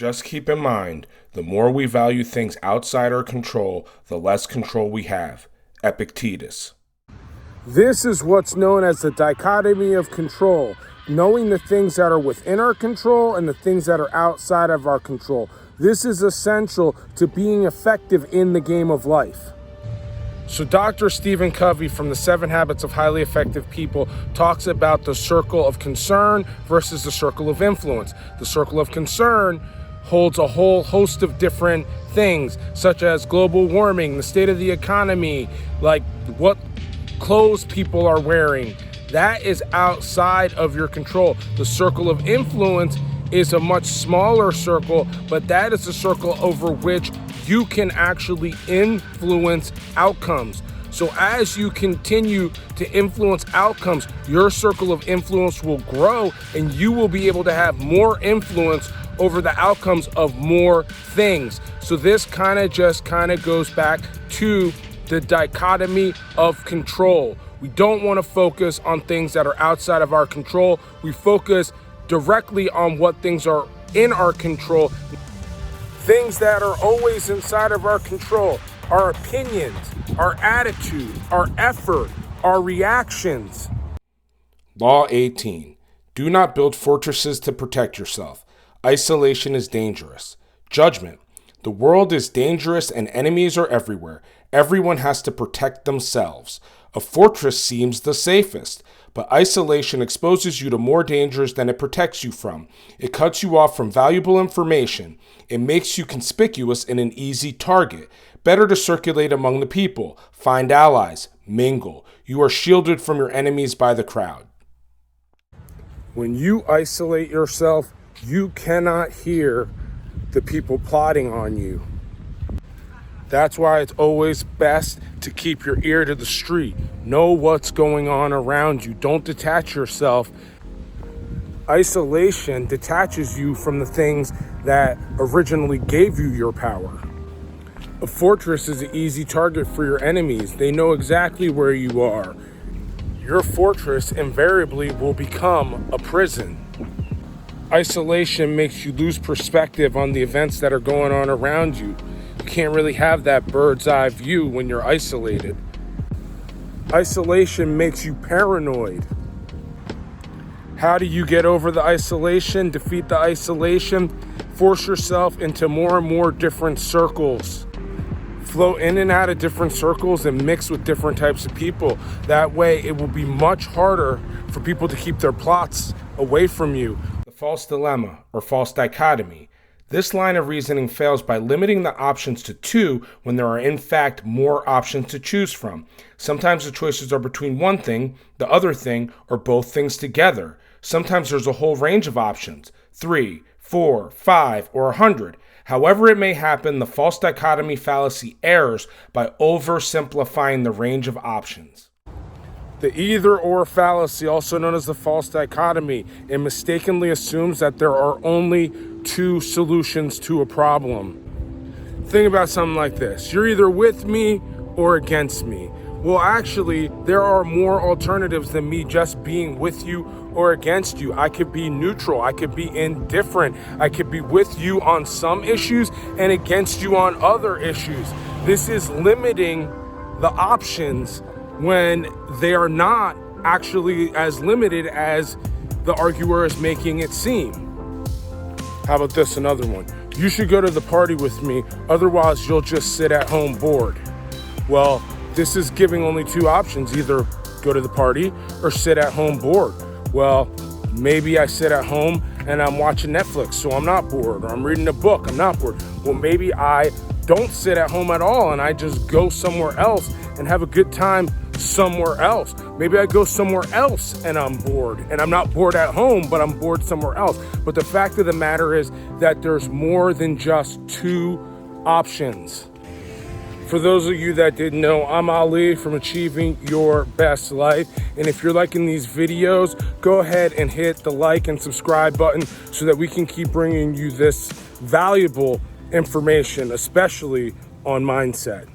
Just keep in mind, the more we value things outside our control, the less control we have. Epictetus. This is what's known as the dichotomy of control, knowing the things that are within our control and the things that are outside of our control. This is essential to being effective in the game of life. So Dr. Stephen Covey from the 7 Habits of Highly Effective People talks about the circle of concern versus the circle of influence. The circle of concern holds a whole host of different things, such as global warming, the state of the economy, like what clothes people are wearing. That is outside of your control. The circle of influence is a much smaller circle, but that is a circle over which you can actually influence outcomes. So as you continue to influence outcomes, your circle of influence will grow and you will be able to have more influence over the outcomes of more things. So this kind of goes back to the dichotomy of control. We don't want to focus on things that are outside of our control. We focus directly on what things are in our control. Things that are always inside of our control: our opinions, our attitude, our effort, our reactions. Law 18. Do not build fortresses to protect yourself. Isolation is dangerous. Judgment. The world is dangerous and enemies are everywhere. Everyone has to protect themselves. A fortress seems the safest, but isolation exposes you to more dangers than it protects you from. It cuts you off from valuable information. It makes you conspicuous and an easy target. Better to circulate among the people, find allies, mingle. You are shielded from your enemies by the crowd. When you isolate yourself, you cannot hear the people plotting on you. That's why it's always best to keep your ear to the street. Know what's going on around you. Don't detach yourself. Isolation detaches you from the things that originally gave you your power. A fortress is an easy target for your enemies. They know exactly where you are. Your fortress invariably will become a prison. Isolation makes you lose perspective on the events that are going on around you. You can't really have that bird's eye view when you're isolated. Isolation makes you paranoid. How do you get over the isolation, defeat the isolation? Force yourself into more and more different circles. Flow in and out of different circles and mix with different types of people. That way it will be much harder for people to keep their plots away from you. The false dilemma or false dichotomy. This line of reasoning fails by limiting the options to 2 when there are in fact more options to choose from. Sometimes the choices are between one thing, the other thing, or both things together. Sometimes there's a whole range of options, 3, 4, 5, or 100. However it may happen, the false dichotomy fallacy errs by oversimplifying the range of options. The either-or fallacy, also known as the false dichotomy, it mistakenly assumes that there are only 2 solutions to a problem. Think about something like this. You're either with me or against me. Well, actually, there are more alternatives than me just being with you or against you. I could be neutral. I could be indifferent. I could be with you on some issues and against you on other issues. This is limiting the options when they are not actually as limited as the arguer is making it seem. How about this, another one? You should go to the party with me, otherwise you'll just sit at home bored. Well, this is giving only 2 options, either go to the party or sit at home bored. Well, maybe I sit at home and I'm watching Netflix, so I'm not bored, or I'm reading a book, I'm not bored. Well, maybe I don't sit at home at all and I just go somewhere else and have a good time somewhere else. Maybe I go somewhere else and I'm bored, and I'm not bored at home, but I'm bored somewhere else. But the fact of the matter is that there's more than just 2 options. For those of you that didn't know, I'm Ali from Achieving Your Best Life. And if you're liking these videos, go ahead and hit the like and subscribe button so that we can keep bringing you this valuable information, especially on mindset.